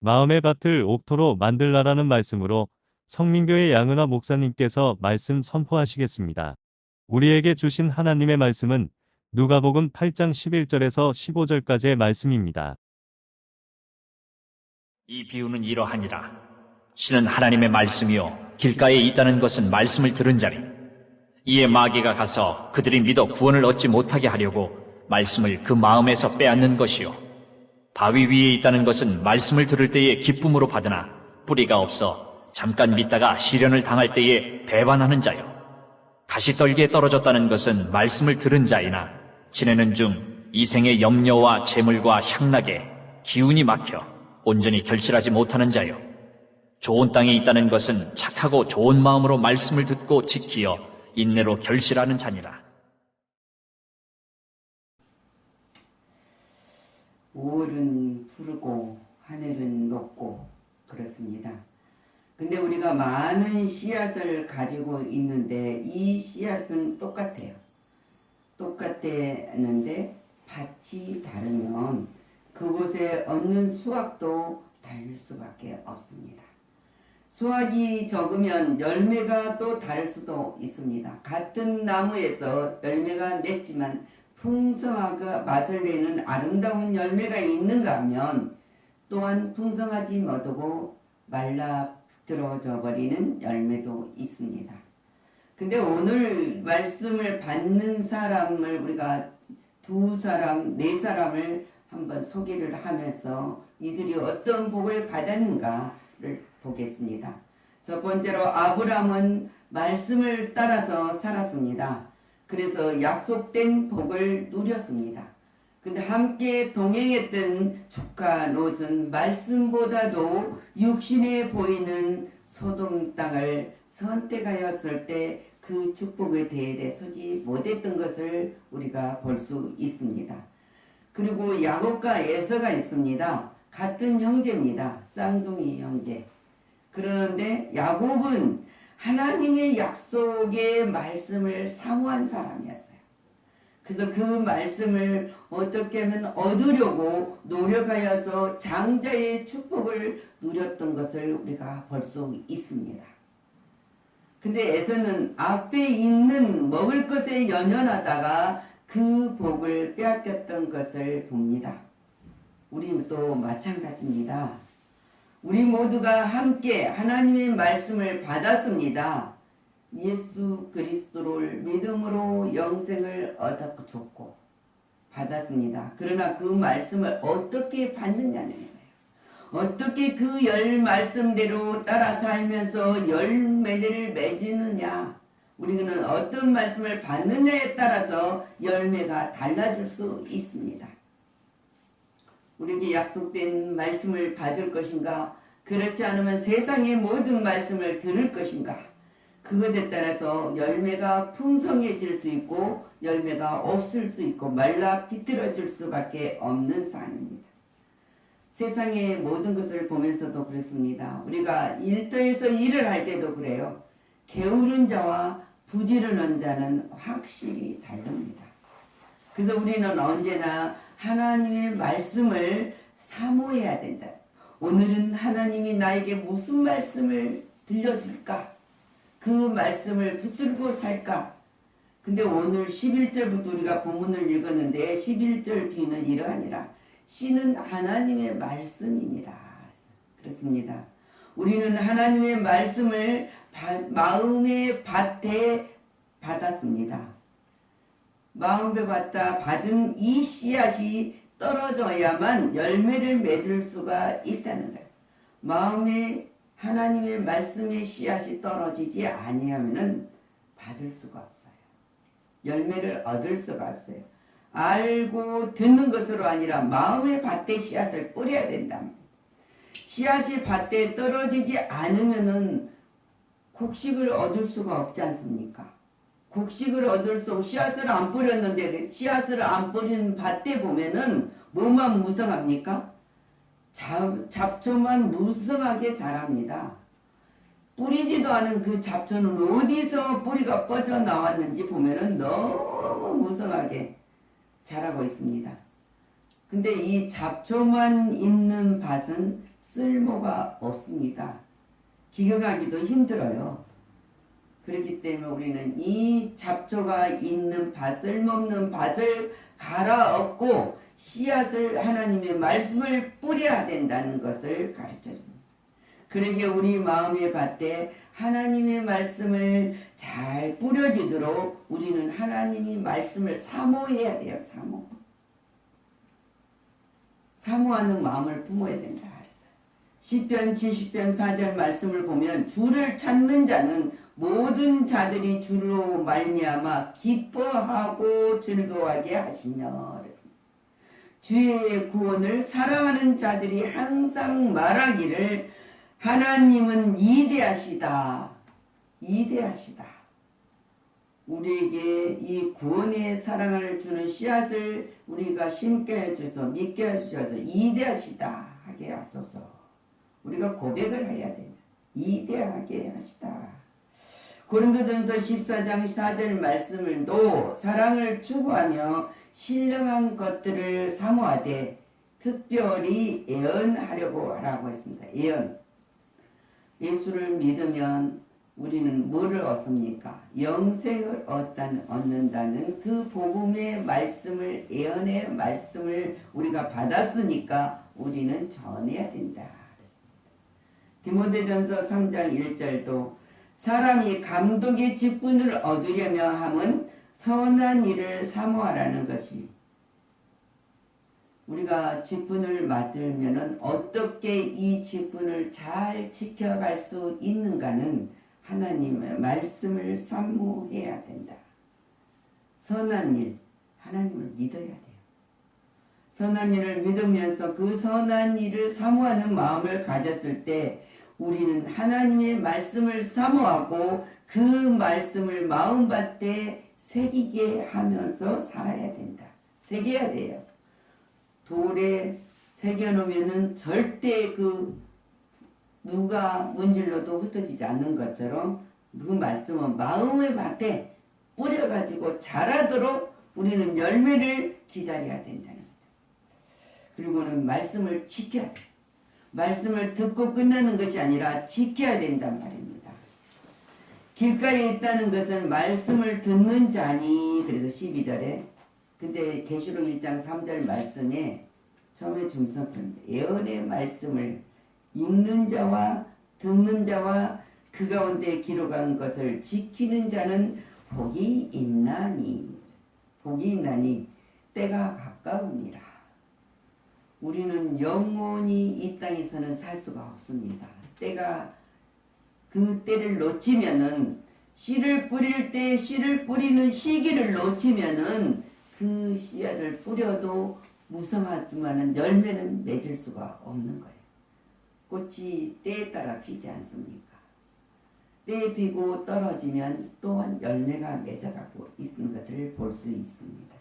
마음의 밭을 옥토로 만들라라는 말씀으로 성민교회 양은화 목사님께서 말씀 선포하시겠습니다. 우리에게 주신 하나님의 말씀은 누가복음 8장 11절에서 15절까지의 말씀입니다. 이 비유는 이러하니라. 신은 하나님의 말씀이요 길가에 있다는 것은 말씀을 들은 자리. 이에 마귀가 가서 그들이 믿어 구원을 얻지 못하게 하려고 말씀을 그 마음에서 빼앗는 것이요 바위 위에 있다는 것은 말씀을 들을 때에 기쁨으로 받으나 뿌리가 없어 잠깐 믿다가 시련을 당할 때에 배반하는 자요. 가시떨기에 떨어졌다는 것은 말씀을 들은 자이나 지내는 중 이 생의 염려와 재물과 향락에 기운이 막혀 온전히 결실하지 못하는 자요. 좋은 땅에 있다는 것은 착하고 좋은 마음으로 말씀을 듣고 지키어 인내로 결실하는 자니라. 우울은 푸르고 하늘은 높고 그렇습니다. 근데 우리가 많은 씨앗을 가지고 있는데 이 씨앗은 똑같아요. 똑같았는데 밭이 다르면 그곳에 얻는 수확도 다를 수밖에 없습니다. 수확이 적으면 열매가 또 다를 수도 있습니다. 같은 나무에서 열매가 맺지만 풍성하고 맛을 내는 아름다운 열매가 있는가 하면 또한 풍성하지 못하고 말라들어져 버리는 열매도 있습니다. 근데 오늘 말씀을 받는 사람을 우리가 2사람, 4사람을 한번 소개를 하면서 이들이 어떤 복을 받았는가를 보겠습니다. 첫 번째로 아브라함은 말씀을 따라서 살았습니다. 그래서 약속된 복을 누렸습니다. 근데 함께 동행했던 조카 롯은 말씀보다도 육신에 보이는 소돔 땅을 선택하였을 때 그 축복의 대열에 서지 못했던 것을 우리가 볼 수 있습니다. 그리고 야곱과 에서가 있습니다. 같은 형제입니다. 쌍둥이 형제. 그러는데 야곱은 하나님의 약속의 말씀을 사모한 사람이었어요. 그래서 그 말씀을 어떻게 하면 얻으려고 노력하여서 장자의 축복을 누렸던 것을 우리가 볼 수 있습니다. 근데 에서는 앞에 있는 먹을 것에 연연하다가 그 복을 빼앗겼던 것을 봅니다. 우리도 마찬가지입니다. 우리 모두가 함께 하나님의 말씀을 받았습니다. 예수 그리스도를 믿음으로 영생을 얻었고 받았습니다. 그러나 그 말씀을 어떻게 받느냐는 거예요. 어떻게 그 말씀대로 따라 살면서 열매를 맺느냐. 우리는 어떤 말씀을 받느냐에 따라서 열매가 달라질 수 있습니다. 우리에게 약속된 말씀을 받을 것인가, 그렇지 않으면 세상의 모든 말씀을 들을 것인가, 그것에 따라서 열매가 풍성해질 수 있고 열매가 없을 수 있고 말라 비틀어질 수밖에 없는 사안입니다. 세상의 모든 것을 보면서도 그렇습니다. 우리가 일터에서 일을 할 때도 그래요. 게으른 자와 부지런한 자는 확실히 다릅니다. 그래서 우리는 언제나 하나님의 말씀을 사모해야 된다. 오늘은 하나님이 나에게 무슨 말씀을 들려줄까? 그 말씀을 붙들고 살까? 근데 오늘 11절부터 우리가 본문을 읽었는데 11절 뒤는 이러하니라. 씨는 하나님의 말씀이니라. 그렇습니다. 우리는 하나님의 말씀을 마음의 밭에 받았습니다. 마음에 받은 이 씨앗이 떨어져야만 열매를 맺을 수가 있다는 거예요. 마음에 하나님의 말씀의 씨앗이 떨어지지 아니하면 받을 수가 없어요. 열매를 얻을 수가 없어요. 알고 듣는 것으로 아니라 마음의 밭에 씨앗을 뿌려야 된다. 씨앗이 밭에 떨어지지 않으면은 곡식을 얻을 수가 없지 않습니까? 곡식을 얻을 수 없고 씨앗을 안 뿌렸는데 씨앗을 안 뿌린 밭에 보면은 뭐만 무성합니까? 잡초만 무성하게 자랍니다. 뿌리지도 않은 그 잡초는 어디서 뿌리가 뻗어 나왔는지 보면은 너무 무성하게 자라고 있습니다. 근데 이 잡초만 있는 밭은 쓸모가 없습니다. 기억하기도 힘들어요. 그렇기 때문에 우리는 이 잡초가 있는 밭, 쓸모없는 밭을 갈아엎고 씨앗을 하나님의 말씀을 뿌려야 된다는 것을 가르쳐줍니다. 그러기에 우리 마음의 밭에 하나님의 말씀을 잘 뿌려주도록 우리는 하나님의 말씀을 사모해야 돼요. 사모하는 마음을 품어야 된다. 시편 70편 4절 말씀을 보면 주를 찾는 자는 모든 자들이 주로 말미암아 기뻐하고 즐거워하게 하시며, 주의 구원을 사랑하는 자들이 항상 말하기를 하나님은 위대하시다. 위대하시다. 우리에게 이 구원의 사랑을 주는 씨앗을 우리가 심게 해주셔서 믿게 해주셔서 위대하시다 하게 하소서. 우리가 고백을 해야 된다. 위대하게 하시다. 고린도전서 14장 4절 말씀을 또 사랑을 추구하며 신령한 것들을 사모하되 특별히 애언하려고 하라고 했습니다. 애언. 예수를 믿으면 우리는 뭐를 얻습니까? 영생을 얻는다는 그 복음의 말씀을, 애언의 말씀을 우리가 받았으니까 우리는 전해야 된다. 디모데전서 3장 1절도 사람이 감독의 직분을 얻으려며 함은 선한 일을 사모하라는 것이, 우리가 직분을 맡으면 어떻게 이 직분을 잘 지켜갈 수 있는가는 하나님의 말씀을 사모해야 된다. 선한 일, 하나님을 믿어야 돼요. 선한 일을 믿으면서 그 선한 일을 사모하는 마음을 가졌을 때 우리는 하나님의 말씀을 사모하고 그 말씀을 마음밭에 새기게 하면서 살아야 된다. 새겨야 돼요. 돌에 새겨놓으면은 절대 그 누가 문질러도 흩어지지 않는 것처럼 그 말씀은 마음의 밭에 뿌려가지고 자라도록 우리는 열매를 기다려야 된다는 거죠. 그리고는 말씀을 지켜야 돼. 말씀을 듣고 끝나는 것이 아니라 지켜야 된단 말입니다. 길가에 있다는 것은 말씀을 듣는 자니, 그래서 12절에 근데 계시록 1장 3절 말씀에 처음에 중성편 예언의 말씀을 읽는 자와 듣는 자와 그 가운데 기록한 것을 지키는 자는 복이 있나니 때가 가까우니라. 우리는 영원히 이 땅에서는 살 수가 없습니다. 그 때를 놓치면은 씨를 뿌릴 때 씨를 뿌리는 시기를 놓치면은 그 씨앗을 뿌려도 무성하지만은 열매는 맺을 수가 없는 거예요. 꽃이 때에 따라 피지 않습니까? 때에 피고 떨어지면 또한 열매가 맺어가고 있는 것을 볼 수 있습니다.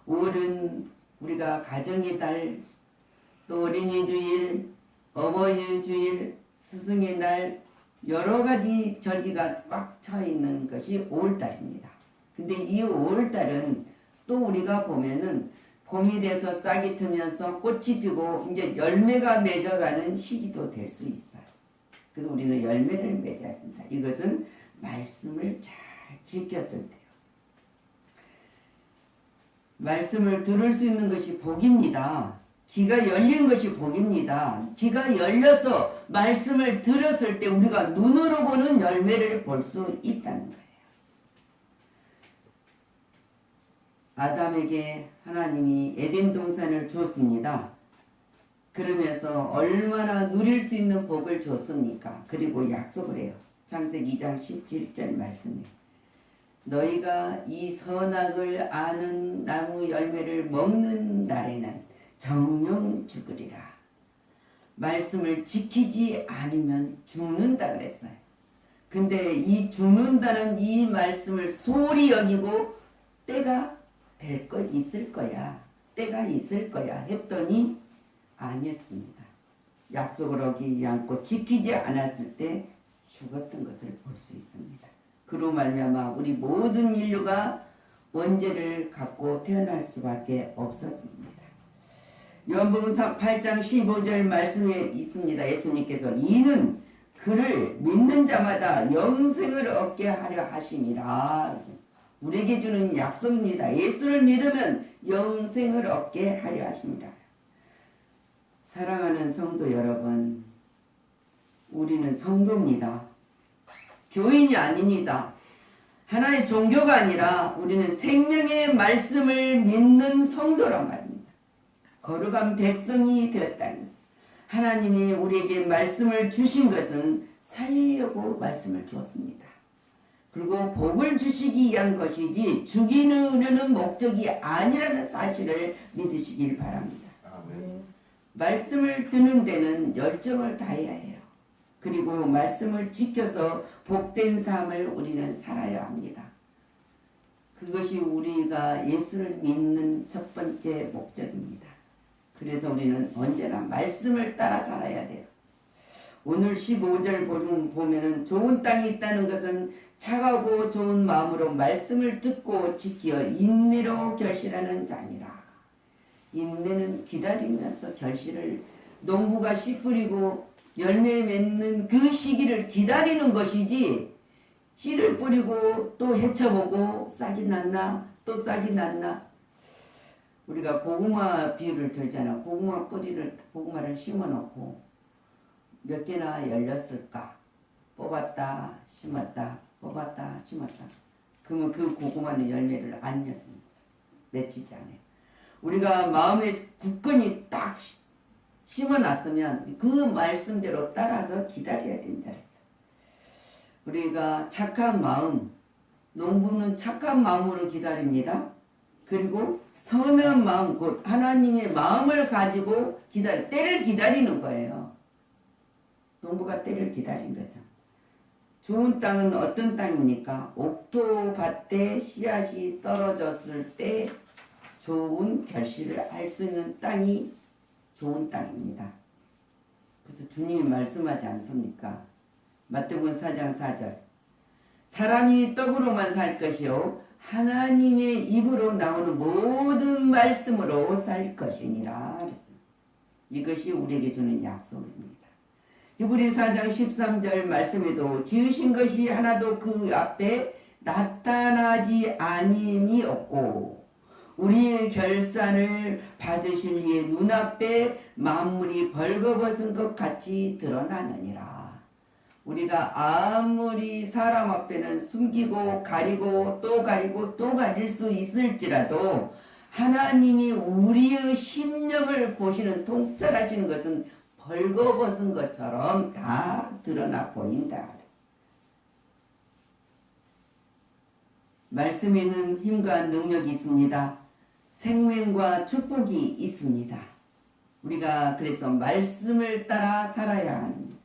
5월은 우리가 가정의 달, 또 어린이주일, 어버이주일, 스승의 날 여러 가지 절기가 꽉 차 있는 것이 5월달입니다. 근데 이 5월달은 또 우리가 보면은 봄이 돼서 싹이 트면서 꽃이 피고 이제 열매가 맺어가는 시기도 될 수 있어요. 그래서 우리는 열매를 맺어야 된다. 이것은 말씀을 잘 지켰을 때요. 말씀을 들을 수 있는 것이 복입니다. 귀가 열린 것이 복입니다. 귀가 열려서 말씀을 들었을 때 우리가 눈으로 보는 열매를 볼 수 있다는 거예요. 아담에게 하나님이 에덴 동산을 주었습니다. 그러면서 얼마나 누릴 수 있는 복을 줬습니까? 그리고 약속을 해요. 창세기 2장 17절 말씀에 너희가 이 선악을 아는 나무 열매를 먹는 날에는 정령 죽으리라. 말씀을 지키지 않으면 죽는다 그랬어요. 근데 이 죽는다는 이 말씀을 소홀히 여기고 때가 될 거 있을 거야. 때가 있을 거야 했더니 아니었습니다. 약속을 어기지 않고 지키지 않았을 때 죽었던 것을 볼 수 있습니다. 그로 말미암아 우리 모든 인류가 원죄를 갖고 태어날 수밖에 없었습니다. 요한복음 8장 15절 말씀에 있습니다. 예수님께서 이는 그를 믿는 자마다 영생을 얻게 하려 하심이라. 우리에게 주는 약속입니다. 예수를 믿으면 영생을 얻게 하려 하십니다. 사랑하는 성도 여러분, 우리는 성도입니다. 교인이 아닙니다. 하나의 종교가 아니라 우리는 생명의 말씀을 믿는 성도란 말입니다. 거룩한 백성이 되었다는 것. 하나님이 우리에게 말씀을 주신 것은 살려고 말씀을 주었습니다. 그리고 복을 주시기 위한 것이지 죽이려는 목적이 아니라는 사실을 믿으시길 바랍니다. 말씀을 듣는 데는 열정을 다해야 해요. 그리고 말씀을 지켜서 복된 삶을 우리는 살아야 합니다. 그것이 우리가 예수를 믿는 첫 번째 목적입니다. 그래서 우리는 언제나 말씀을 따라 살아야 돼요. 오늘 15절 보면은 좋은 땅이 있다는 것은 차가고 좋은 마음으로 말씀을 듣고 지켜 인내로 결실하는 자니라. 인내는 기다리면서 결실을, 농부가 씨 뿌리고 열매 맺는 그 시기를 기다리는 것이지, 씨를 뿌리고 또 헤쳐보고 싹이 났나 또 싹이 났나. 우리가 고구마 비유를 들잖아. 고구마를 심어놓고 몇 개나 열렸을까? 뽑았다 심었다 뽑았다 심었다. 그러면 그 고구마는 열매를 안 맺습니다. 맺히지 않아요. 우리가 마음에 굳건히 딱 심어놨으면 그 말씀대로 따라서 기다려야 된다 그랬어요. 우리가 착한 마음, 농부는 착한 마음으로 기다립니다. 그리고 선한 마음, 곧 하나님의 마음을 가지고 때를 기다리는 거예요. 농부가 때를 기다린 거죠. 좋은 땅은 어떤 땅입니까? 옥토밭에 씨앗이 떨어졌을 때 좋은 결실을 할 수 있는 땅이 좋은 땅입니다. 그래서 주님이 말씀하지 않습니까? 마태복음 4장 4절. 사람이 떡으로만 살 것이요 하나님의 입으로 나오는 모든 말씀으로 살 것이니라 그랬습니다. 이것이 우리에게 주는 약속입니다. 히브리 4장 13절 말씀에도 지으신 것이 하나도 그 앞에 나타나지 아님이 없고 우리의 결산을 받으실 이의 눈앞에 만물이 벌거벗은 것 같이 드러나느니라. 우리가 아무리 사람 앞에는 숨기고 가리고 또 가리고 또 가릴 수 있을지라도 하나님이 우리의 심령을 보시는 통찰하시는 것은 벌거벗은 것처럼 다 드러나 보인다. 말씀에는 힘과 능력이 있습니다. 생명과 축복이 있습니다. 우리가 그래서 말씀을 따라 살아야 합니다.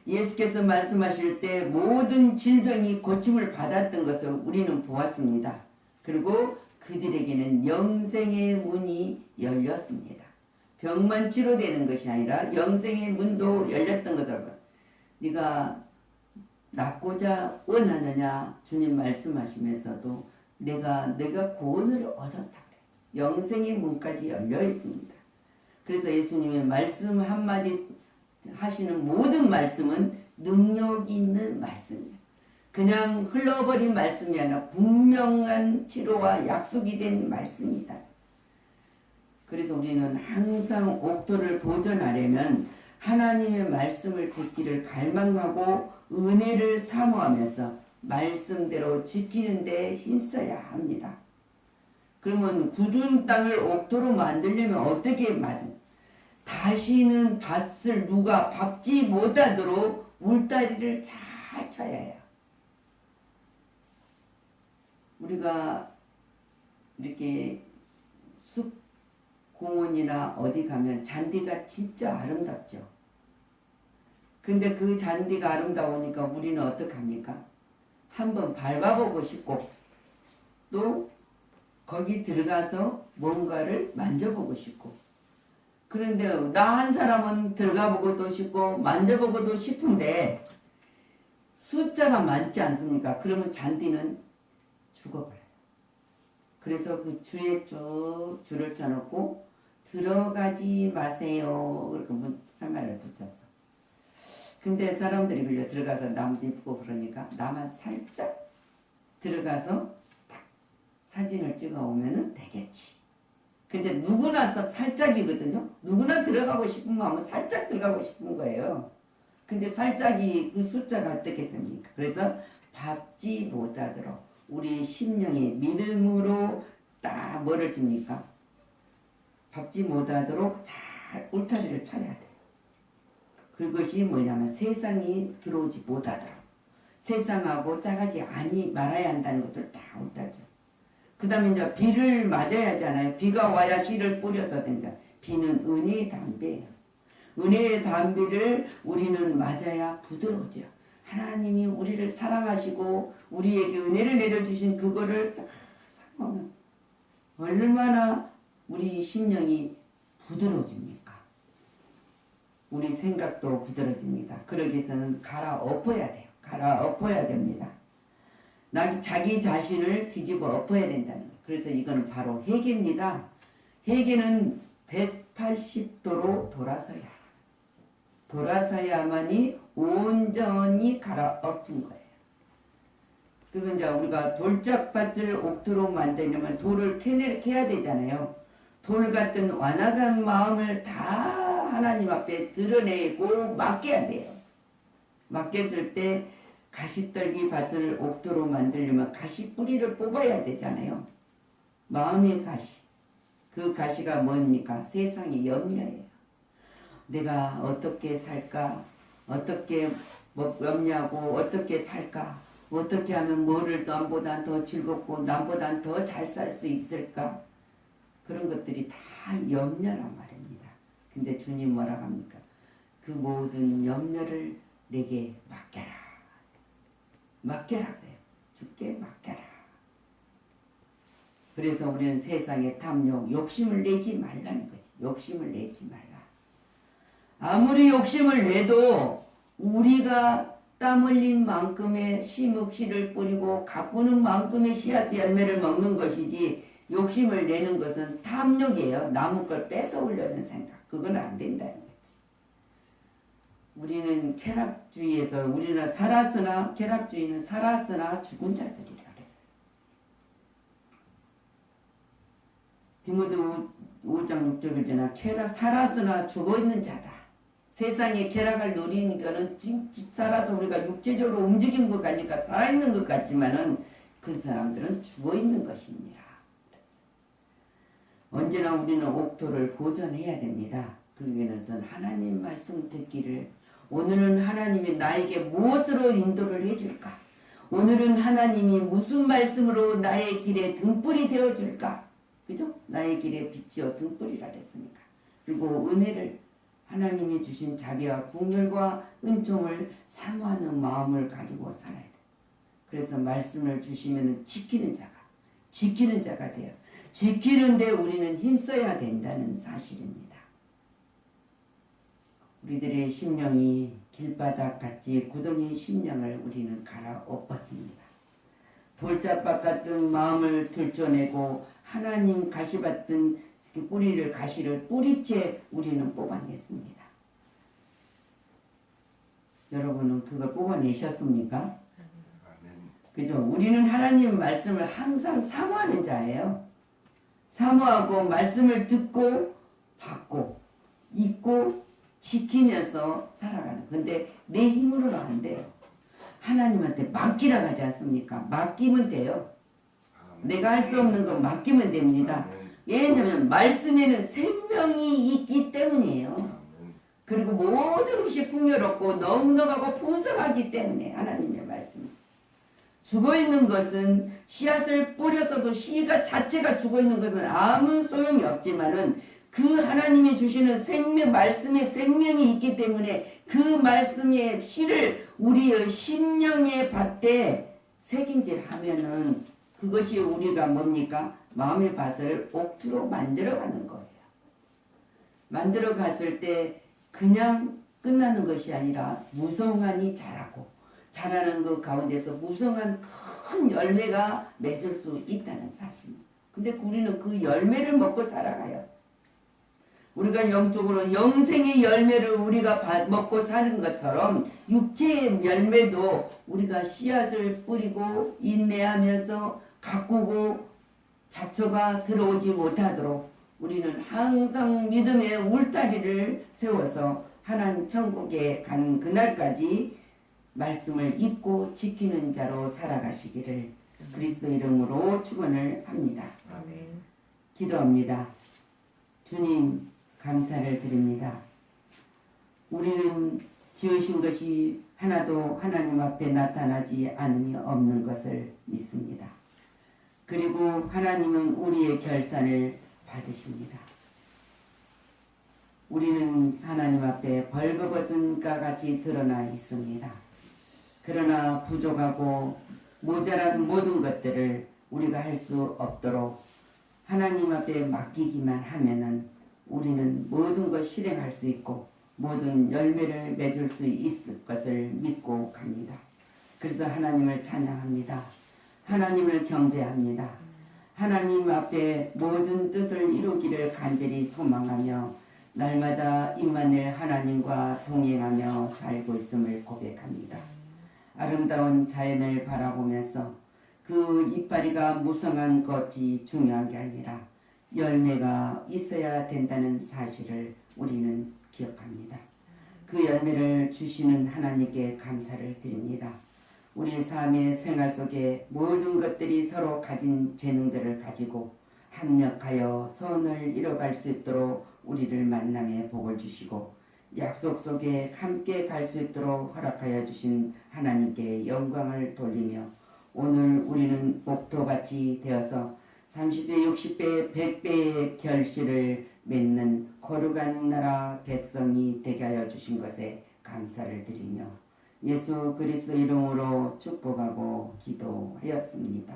예수께서 말씀하실 때 모든 질병이 고침을 받았던 것을 우리는 보았습니다. 그리고 그들에게는 영생의 문이 열렸습니다. 병만 치료되는 것이 아니라 영생의 문도 열렸던 것을 네가 낫고자 원하느냐 주님 말씀하시면서도 내가 구원을 얻었다 그래. 영생의 문까지 열려 있습니다. 그래서 예수님의 말씀 한마디 하시는 모든 말씀은 능력 있는 말씀이에요. 그냥 흘러버린 말씀이 아니라 분명한 치료와 약속이 된 말씀이다. 그래서 우리는 항상 옥토를 보존하려면 하나님의 말씀을 듣기를 갈망하고 은혜를 사모하면서 말씀대로 지키는 데 힘써야 합니다. 그러면 굳은 땅을 옥토로 만들려면 어떻게 다시는 밭을 누가 밟지 못하도록 울타리를 잘 쳐야 해요. 우리가 이렇게 숲 공원이나 어디 가면 잔디가 진짜 아름답죠. 근데 그 잔디가 아름다우니까 우리는 어떡합니까? 한번 밟아보고 싶고 또 거기 들어가서 뭔가를 만져보고 싶고, 그런데 나 한 사람은 들어가보고도 싶고 만져보고도 싶은데 숫자가 많지 않습니까? 그러면 잔디는 죽어버려요. 그래서 그 줄에 쭉 줄을 쳐놓고 들어가지 마세요. 그렇게 한말을 붙였어. 근데 사람들이 빌려 들어가서 나무도 이쁘고 그러니까 나만 살짝 들어가서 딱 사진을 찍어 오면은 되겠지. 근데 누구나 살짝이거든요. 누구나 들어가고 싶은 마음은 살짝 들어가고 싶은 거예요. 근데 살짝이 그 숫자가 어떻겠습니까? 그래서 밟지 못하도록 우리 심령이 믿음으로 딱 뭐를 칩니까? 밟지 못하도록 잘 울타리를 쳐야 돼. 그것이 뭐냐면 세상이 들어오지 못하도록 세상하고 짜가지 말아야 한다는 것을 다 울타리죠. 그 다음에 이제 비를 맞아야 하잖아요. 비가 와야 씨를 뿌려서 된다. 비는 은혜의 담배예요. 은혜의 담배를 우리는 맞아야 부드러워져요. 하나님이 우리를 사랑하시고 우리에게 은혜를 내려주신 그거를 딱 사모하면 얼마나 우리 심령이 부드러워집니까? 우리 생각도 부드러워집니다. 그러기 위해서는 갈아엎어야 돼요. 갈아엎어야 됩니다. 자기 자신을 뒤집어 엎어야 된다는 거예요. 그래서 이거는 바로 회개입니다. 회개는 180도로 돌아서야만이 온전히 갈아엎은 거예요. 그래서 이제 우리가 돌짝밭을 옥토로 만들려면 돌을 캐야 되잖아요. 돌 같은 완악한 마음을 다 하나님 앞에 드러내고 맡겨야 돼요. 맡겼을 때 가시떨기 밭을 옥토로 만들려면 가시 뿌리를 뽑아야 되잖아요. 마음의 가시. 그 가시가 뭡니까? 세상의 염려예요. 내가 어떻게 살까? 어떻게 염려하고 어떻게 살까? 어떻게 하면 뭐를 남보다 더 즐겁고 남보다 더 잘 살 수 있을까? 그런 것들이 다 염려란 말입니다. 근데 주님 뭐라고 합니까? 그 모든 염려를 내게 맡겨라. 맡겨라 그래요. 주께 맡겨라. 그래서 우리는 세상에 탐욕, 욕심을 내지 말라는 거지. 욕심을 내지 말라. 아무리 욕심을 내도 우리가 땀 흘린 만큼의 씨를 뿌리고 가꾸는 만큼의 씨앗 열매를 먹는 것이지 욕심을 내는 것은 탐욕이에요. 남의 걸 뺏어오려는 생각. 그건 안 된다는 거지. 우리는 쾌락주의에서 우리는 살았으나 쾌락주의는 살았으나 죽은 자들이라 그랬어요. 디모데 5장 6절을 지나 살았으나 죽어있는 자다. 세상의 쾌락을 누리는 거는 살아서 우리가 육체적으로 움직인 것 같으니까 살아있는 것 같지만은 그 사람들은 죽어있는 것입니다. 언제나 우리는 옥토를 보존해야 됩니다. 그러기 위해서는 하나님 말씀 듣기를 오늘은 하나님이 나에게 무엇으로 인도를 해줄까? 오늘은 하나님이 무슨 말씀으로 나의 길에 등불이 되어줄까? 그죠? 나의 길에 빛이요 등불이라 그랬으니까. 그리고 은혜를 하나님이 주신 자비와 국률과 은총을 사모하는 마음을 가지고 살아야 돼. 그래서 말씀을 주시면 지키는 자가 돼요. 지키는데 우리는 힘써야 된다는 사실입니다. 우리들의 심령이 길바닥같이 굳어진 심령을 우리는 갈아엎었습니다. 돌짝밭 같은 마음을 들춰내고 하나님 가시받던 가시를 뿌리째 우리는 뽑아냈습니다. 여러분은 그걸 뽑아내셨습니까? 그죠? 우리는 하나님 말씀을 항상 사모하는 자예요. 사모하고 말씀을 듣고 받고 잊고 지키면서 살아가는. 근데 내 힘으로는 안 돼요. 하나님한테 맡기라고 하지 않습니까? 맡기면 돼요. 내가 할 수 없는 건 맡기면 됩니다. 왜냐하면 말씀에는 생명이 있기 때문이에요. 그리고 모든 것이 풍요롭고 넉넉하고 풍성하기 때문에 하나님의 말씀. 죽어있는 것은 씨앗을 뿌려서도 씨가 자체가 죽어있는 것은 아무 소용이 없지만은 그 하나님이 주시는 말씀에 생명이 있기 때문에 그 말씀의 씨를 우리의 심령에 받되 새김질하면은 그것이 우리가 뭡니까? 마음의 밭을 옥토로 만들어가는 거예요. 만들어 갔을 때 그냥 끝나는 것이 아니라 무성하니 자라고 자라는 그 가운데서 무성한 큰 열매가 맺을 수 있다는 사실. 근데 우리는 그 열매를 먹고 살아가요. 우리가 영적으로 영생의 열매를 우리가 먹고 사는 것처럼 육체의 열매도 우리가 씨앗을 뿌리고 인내하면서 가꾸고 잡초가 들어오지 못하도록 우리는 항상 믿음의 울타리를 세워서 하나님 천국에 간 그날까지 말씀을 읽고 지키는 자로 살아가시기를 그리스도 이름으로 축원을 합니다. 아멘. 기도합니다. 주님 감사를 드립니다. 우리는 지으신 것이 하나도 하나님 앞에 나타나지 않음이 없는 것을 믿습니다. 그리고 하나님은 우리의 결산을 받으십니다. 우리는 하나님 앞에 벌거벗은 까 같이 드러나 있습니다. 그러나 부족하고 모자란 모든 것들을 우리가 할 수 없도록 하나님 앞에 맡기기만 하면은 우리는 모든 것 실행할 수 있고 모든 열매를 맺을 수 있을 것을 믿고 갑니다. 그래서 하나님을 찬양합니다. 하나님을 경배합니다. 하나님 앞에 모든 뜻을 이루기를 간절히 소망하며 날마다 임마누엘 하나님과 동행하며 살고 있음을 고백합니다. 아름다운 자연을 바라보면서 그 이파리가 무성한 것이 중요한 게 아니라 열매가 있어야 된다는 사실을 우리는 기억합니다. 그 열매를 주시는 하나님께 감사를 드립니다. 우리 삶의 생활 속에 모든 것들이 서로 가진 재능들을 가지고 합력하여 선을 이뤄갈 수 있도록 우리를 만남에 복을 주시고 약속 속에 함께 갈 수 있도록 허락하여 주신 하나님께 영광을 돌리며 오늘 우리는 목토밭이 되어서 30배, 60배, 100배의 결실을 맺는 거룩한 나라 백성이 되게 하여 주신 것에 감사를 드리며 예수 그리스도 이름으로 축복하고 기도하였습니다.